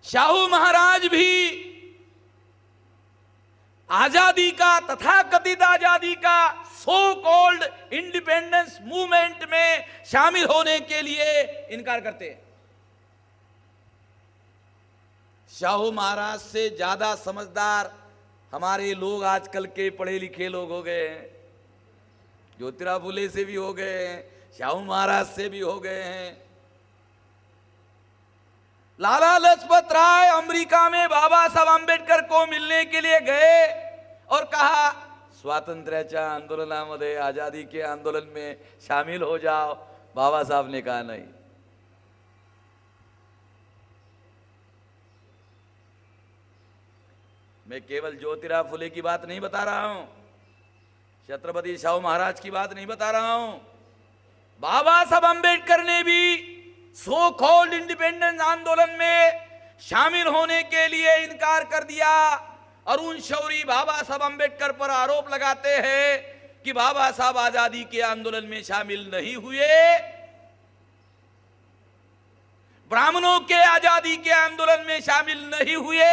शाहू महाराज भी आजादी का, तथाकथित आजादी का, सो कॉल्ड इंडिपेंडेंस मूवमेंट में शामिल होने के लिए इनकार करते हैं। शाहू महाराज से ज्यादा समझदार हमारे लोग आजकल के पढ़े लिखे लोग हो गए हैं। ज्योतिराव फुले से भी हो गए हैं, शाहू महाराज से भी हो गए हैं। लाला लजपत राय अमेरिका में बाबा साहब आंबेडकर को मिलने के लिए गए और कहा स्वातंत्र्याच्या आंदोलनामध्ये, आजादी के आंदोलन में शामिल हो जाओ। बाबा साहब ने कहा नहीं। मैं केवल ज्योतिराव फुले की बात नहीं बता रहा हूं, छत्रपति शाहू महाराज की बात नहीं बता रहा हूं। बाबा साहब आंबेडकर ने भी सो कॉल्ड इंडिपेंडेंस आंदोलन में शामिल होने के लिए इनकार कर दिया। अरुण शौरी बाबा साहब आंबेडकर पर आरोप लगाते हैं कि बाबा साहब आजादी के आंदोलन में शामिल नहीं हुए। ब्राह्मणों के आजादी के आंदोलन में शामिल नहीं हुए,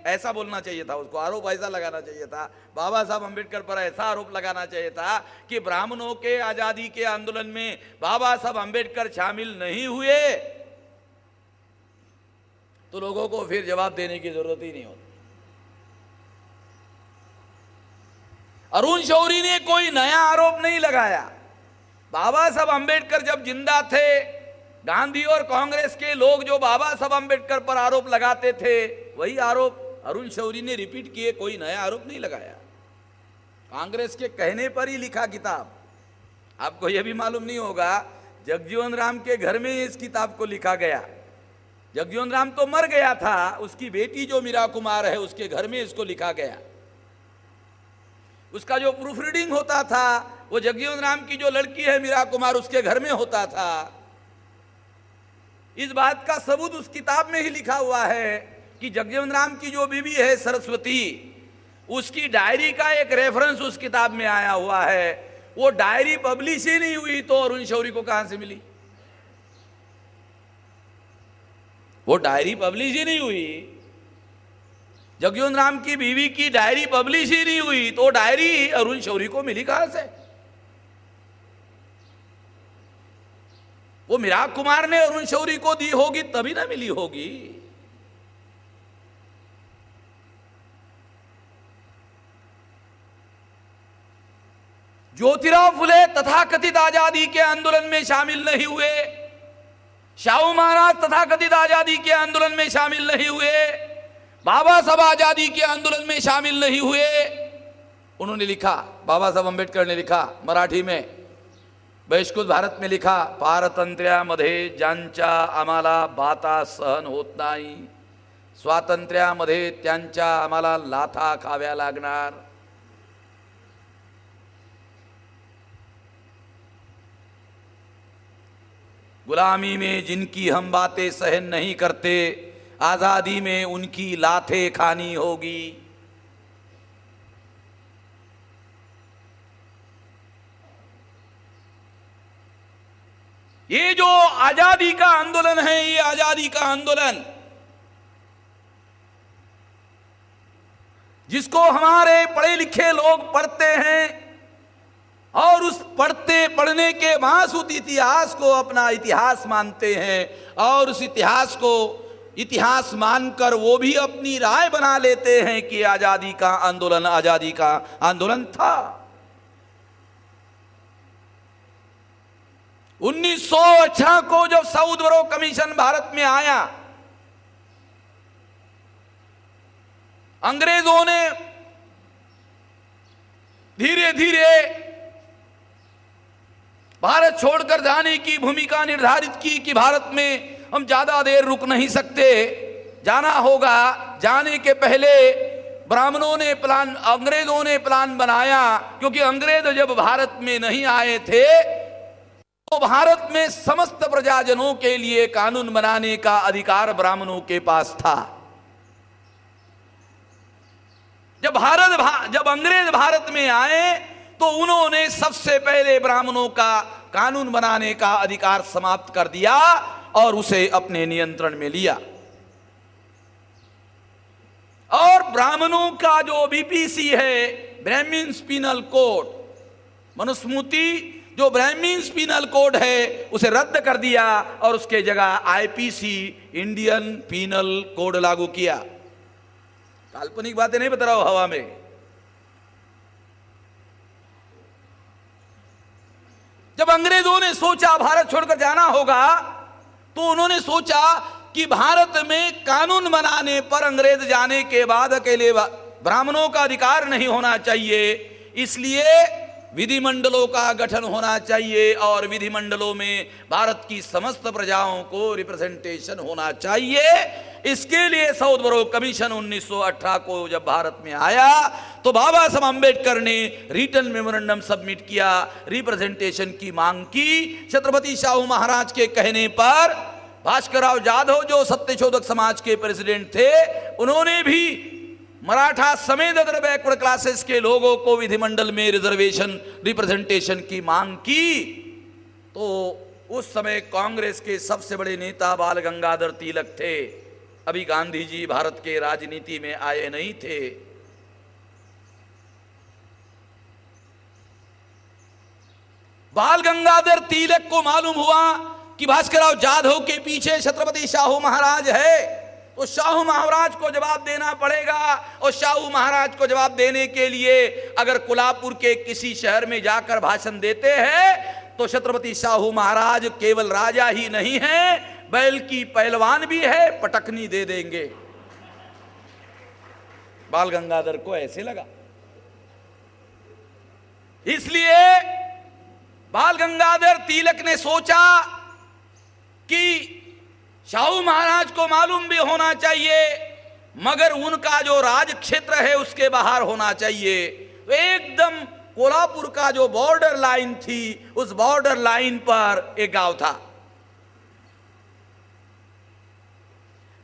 ऐसा बोलना चाहिए था उसको। आरोप ऐसा लगाना चाहिए था, बाबा साहब आंबेडकर पर ऐसा आरोप लगाना चाहिए था कि ब्राह्मणों के आजादी के आंदोलन में बाबा साहब आंबेडकर शामिल नहीं हुए, तो लोगों को फिर जवाब देने की जरूरत ही नहीं होती। अरुण शौरी ने कोई नया आरोप नहीं लगाया। बाबा साहब आंबेडकर जब जिंदा थे, गांधी और कांग्रेस के लोग जो बाबा साहब आंबेडकर पर आरोप लगाते थे, वही आरोप अरुण शौरी ने रिपीट किए, कोई नया आरोप नहीं लगाया। कांग्रेस के कहने पर ही लिखा किताब। आपको यह भी मालूम नहीं होगा, जगजीवन राम के घर में इस किताब को लिखा गया। जगजीवन राम तो मर गया था, उसकी बेटी जो मीरा कुमार है उसके घर में इसको लिखा गया। उसका जो प्रूफ रीडिंग होता था वो जगजीवन राम की जो लड़की है मीरा कुमार, उसके घर में होता था। इस बात का सबूत उस किताब में ही लिखा हुआ है कि जगजीवन राम की जो बीवी है सरस्वती, उसकी डायरी का एक रेफरेंस उस किताब में आया हुआ है। वो डायरी पब्लिश ही नहीं हुई तो अरुण शौरी को कहां से मिली? वो डायरी पब्लिश ही नहीं हुई, जगजीवन राम की बीवी की डायरी पब्लिश ही नहीं हुई, तो डायरी अरुण शौरी को मिली कहां से? वो मीरा कुमार ने अरुण शौरी को दी होगी तभी ना मिली होगी। ज्योतिराव फुले तथाकथित आजादी के आंदोलन में शामिल नहीं हुए। शाहू महाराज तथाकथित आजादी के आंदोलन में शामिल नहीं हुए। बाबा साहब आजादी के आंदोलन में शामिल नहीं हुए। उन्होंने लिखा, बाबा साहब आंबेडकर ने लिखा मराठी में, बहिष्कृत भारत में लिखा, पारतंत्र्यामध्ये ज्यांच्या आम्हाला बाता सहन होत नाही, स्वातंत्र्यामध्ये त्यांच्या आम्हाला लाथा खाव्या लागणार। गुलामी में जिनकी हम बातें सहन नहीं करते, आजादी में उनकी लातें खानी होगी। ये जो आजादी का आंदोलन है, ये आजादी का आंदोलन जिसको हमारे पढ़े लिखे लोग पढ़ते हैं और उस पढ़ने के मासूद इतिहास को अपना इतिहास मानते हैं, और उस इतिहास को इतिहास मानकर वो भी अपनी राय बना लेते हैं कि आजादी का आंदोलन था। 1918 को जब साउथबरो कमीशन भारत में आया, अंग्रेजों ने धीरे धीरे भारत छोड़कर जाने की भूमिका निर्धारित की कि भारत में हम ज्यादा देर रुक नहीं सकते, जाना होगा। जाने के पहले अंग्रेजों ने प्लान बनाया, क्योंकि अंग्रेज जब भारत में नहीं आए थे तो भारत में समस्त प्रजाजनों के लिए कानून बनाने का अधिकार ब्राह्मणों के पास था। जब अंग्रेज भारत में आए तो उन्होंने सबसे पहले ब्राह्मणों का कानून बनाने का अधिकार समाप्त कर दिया और उसे अपने नियंत्रण में लिया। ब्राह्मणों का जो बीपीसी है, ब्राह्मण्स पीनल कोड, मनुस्मृति जो ब्राह्मण्स पीनल कोड है उसे रद्द कर दिया और उसके जगह आईपीसी, इंडियन पीनल कोड लागू किया। काल्पनिक बातें नहीं बता रहा हूं हवा में। जब अंग्रेजों ने सोचा भारत छोड़कर जाना होगा, तो उन्होंने सोचा कि भारत में कानून बनाने पर अंग्रेज जाने के बाद अकेले ब्राह्मणों का अधिकार नहीं होना चाहिए, इसलिए विधिमंडलों का गठन होना चाहिए और विधिमंडलों में भारत की समस्त प्रजाओं को रिप्रेजेंटेशन होना चाहिए। इसके लिए साउथ बरो कमीशन 1918 को जब भारत में आया तो बाबा साहब अंबेडकर ने रिटन मेमोरेंडम सबमिट किया, रिप्रेजेंटेशन की मांग की। छत्रपति शाहू महाराज के कहने पर भास्करराव जाधव जो सत्यशोधक समाज के प्रेसिडेंट थे, उन्होंने भी मराठा समेत अदर बैकवर्ड क्लासेस के लोगों को विधिमंडल में रिजर्वेशन, रिप्रेजेंटेशन की मांग की। तो उस समय कांग्रेस के सबसे बड़े नेता बाल गंगाधर तिलक थे। अभी गांधी जी भारत के राजनीति में आए नहीं थे। बाल गंगाधर तिलक को मालूम हुआ कि भास्करराव जाधव के पीछे छत्रपति शाहू महाराज है, तो शाहू महाराज को जवाब देना पड़ेगा। और शाहू महाराज को जवाब देने के लिए अगर कोल्हापुर के किसी शहर में जाकर भाषण देते हैं तो छत्रपति शाहू महाराज केवल राजा ही नहीं है बल्कि पहलवान भी है, पटकनी दे देंगे। बाल गंगाधर को ऐसे लगा, इसलिए बाल गंगाधर तिलक ने सोचा कि शाहू महाराज को मालूम भी होना चाहिए मगर उनका जो राज क्षेत्र है उसके बाहर होना चाहिए। तो एकदम कोल्हापुर का जो बॉर्डर लाइन थी, उस बॉर्डर लाइन पर एक गांव था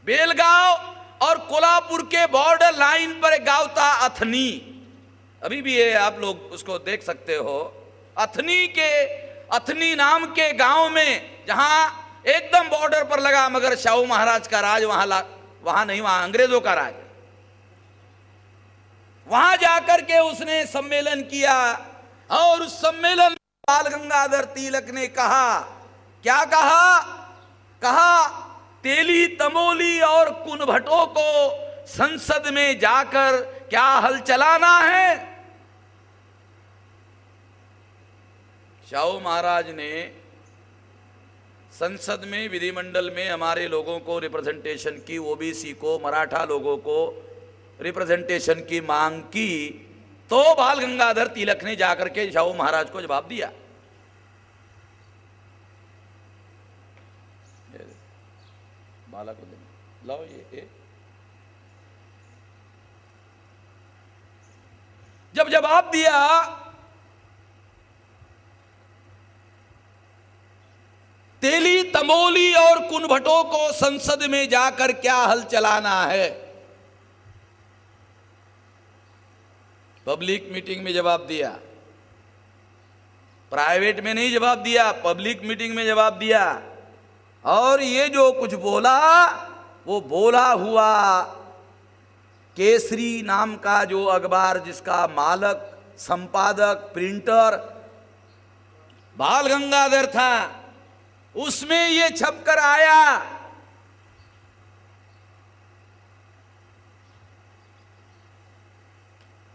बेलगांव, और कोल्हापुर के बॉर्डर लाइन पर एक गांव था अथनी। अभी भी ये आप लोग उसको देख सकते हो। अथनी नाम के गांव में, जहां एकदम बॉर्डर पर लगा, मगर शाहू महाराज का राज वहां नहीं, वहां अंग्रेजों का राज। वहां जाकर के उसने सम्मेलन किया और उस सम्मेलन में बाल गंगाधर तिलक ने कहा, क्या कहा? कहा तेली, तमोली और कुनभटों को संसद में जाकर क्या हल चलाना है। शाहू महाराज ने संसद में, विधिमंडल में हमारे लोगों को रिप्रेजेंटेशन की, ओबीसी को, मराठा लोगों को रिप्रेजेंटेशन की मांग की, तो बाल गंगाधर तिलक ने जाकर के शाहू महाराज को जवाब दिया। बाला को दे, लाओ ये। जब जवाब दिया तेली, तमोली और कुनभटों को संसद में जाकर क्या हल चलाना है, पब्लिक मीटिंग में जवाब दिया। प्राइवेट में नहीं जवाब दिया, पब्लिक मीटिंग में जवाब दिया। और ये जो कुछ बोला वो बोला हुआ केसरी नाम का जो अखबार, जिसका मालक, संपादक, प्रिंटर बाल गंगाधर था, उसमें ये छपकर आया।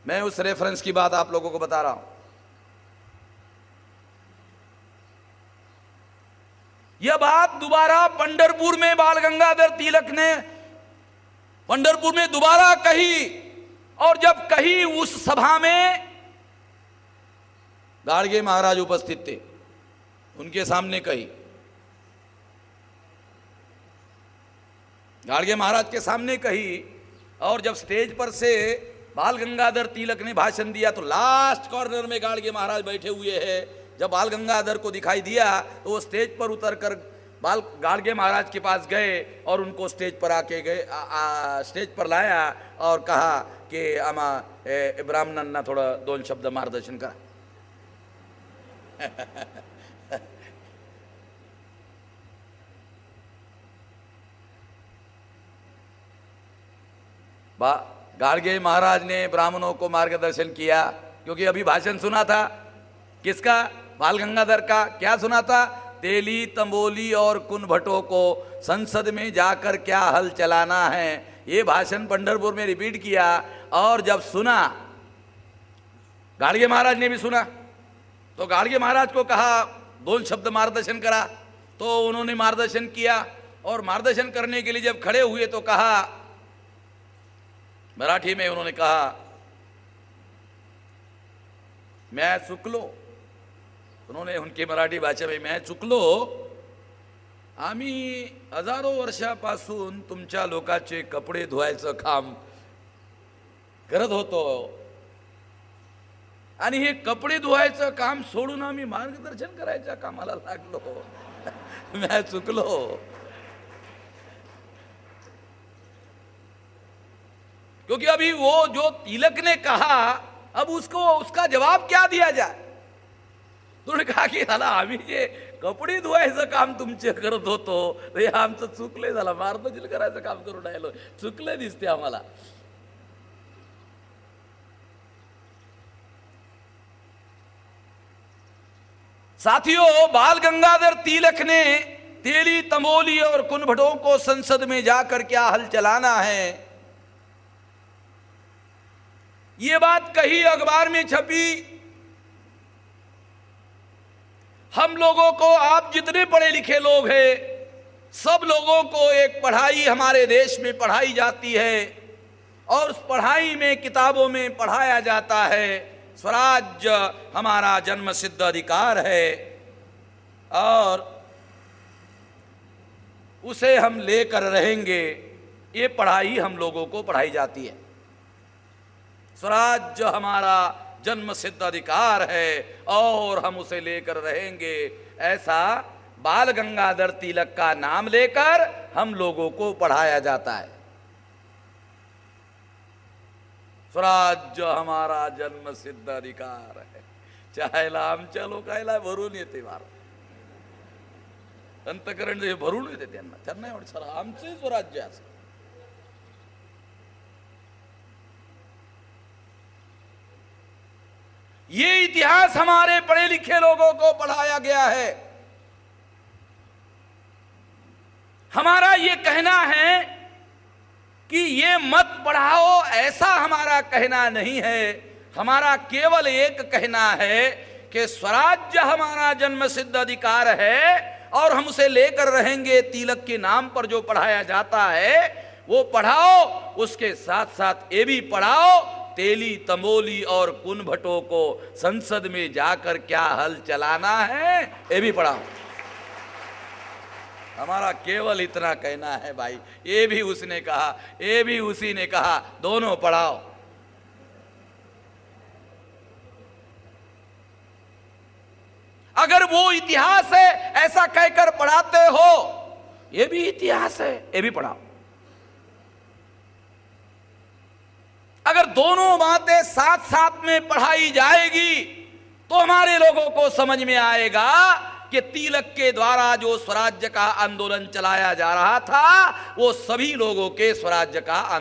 मैं उस रेफरेंस की बात आप लोगों को बता रहा हूं। यह बात दोबारा पंढरपुर में बाल गंगाधर तिलक ने पंढरपुर में दोबारा कही, और जब कही उस सभा में गाड़गे महाराज उपस्थित थे, उनके सामने कही। गाड़गे महाराज के सामने कही, और जब स्टेज पर से बाल गंगाधर तिलक ने भाषण दिया तो लास्ट कॉर्नर में गाड़गे महाराज बैठे हुए हैं। जब बाल गंगाधर को दिखाई दिया तो वो स्टेज पर उतरकर गाड़गे महाराज के पास गए और उनको स्टेज पर आके स्टेज पर लाया और कहा कि आमा ब्राह्मणांना थोडं 2 शब्द मार्गदर्शन करा। गाडगे महाराज ने ब्राह्मणों को मार्गदर्शन किया, क्योंकि अभी भाषण सुना था किसका, बाल गंगाधर का। क्या सुना था, तेली तंबोली और कुनभटों को संसद में जाकर क्या हल चलाना है, ये भाषण पंढरपुर में रिपीट किया। और जब सुना, गाडगे महाराज ने भी सुना, तो गाडगे महाराज को कहा 2 शब्द मार्गदर्शन करा, तो उन्होंने मार्गदर्शन किया। और मार्गदर्शन करने के लिए जब खड़े हुए तो कहा, मराठी में उन्होंने कहा, मैं चुकलो, उन्होंने उनकी मराठी भाषा में, मैं चुकलो, आम्ही हजारो वर्षापासून तुमच्या लोकांचे कपडे धुवायचं काम करत होतो आणि हे कपडे धुवायचं काम सोडून आम्ही मार्गदर्शन करायच्या कामाला लागलो। मैं चुकलो। क्योंकि अभी वो जो तिलक ने कहा, अब उसका जवाब क्या दिया जाए। तुमने कहा की झाला आम्ही जे कपडे धुवायचं काम तुमचे करत होतो ते आमचं चुकले, झाला मार्गदर्शन करायचं काम करून राहिलो, चुकले दिसते आम्हाला। साथियों, बाल गंगाधर तिलक ने तेली तंबोली और कुनभटों को संसद में जाकर क्या हल चलाना है, ये बात कही, अखबार में छपी। हम लोगों को, आप जितने पढ़े लिखे लोग हैं, सब लोगों को एक पढ़ाई हमारे देश में पढ़ाई जाती है, और उस पढ़ाई में, किताबों में पढ़ाया जाता है स्वराज्य हमारा जन्मसिद्ध अधिकार है और उसे हम लेकर रहेंगे। ये पढ़ाई हम लोगों को पढ़ाई जाती है। स्वराज्य हमारा जन्मसिद्ध अधिकार है और हम उसे लेकर रहेंगे, ऐसा बाल गंगाधर तिलक का नाम लेकर हम लोगों को पढ़ाया जाता है। स्वराज्य हमारा जन्मसिद्ध अधिकार है, चाहेला आमच्या लोकायला भरून येते मार, अंतकरण जे भरून येते त्यांना एवढं सर आमचे स्वराज्य असं। ये इतिहास हमारे पढ़े लिखे लोगों को पढ़ाया गया है। हमारा ये कहना है कि ये मत पढ़ाओ, ऐसा हमारा कहना नहीं है। हमारा केवल एक कहना है कि स्वराज्य हमारा जन्मसिद्ध अधिकार है और हम उसे लेकर रहेंगे। तिलक के नाम पर जो पढ़ाया जाता है वो पढ़ाओ, उसके साथ साथ ये भी पढ़ाओ, तेली तंबोली और कुनभटों को संसद में जाकर क्या हल चलाना है, ये भी पढ़ाओ। हमारा केवल इतना कहना है भाई। ये भी उसने कहा, ये भी उसी ने कहा, दोनों पढ़ाओ। अगर वो इतिहास है ऐसा कहकर पढ़ाते हो, ये भी इतिहास है, ये भी पढ़ाओ। अगर दोनों बातें साथ साथ में पढ़ाई जाएगी तो हमारे लोगों को समझ में आएगा कि तिलक के द्वारा जो स्वराज्य का आंदोलन चलाया जा रहा था वो सभी लोगों के स्वराज्य का आंदोलन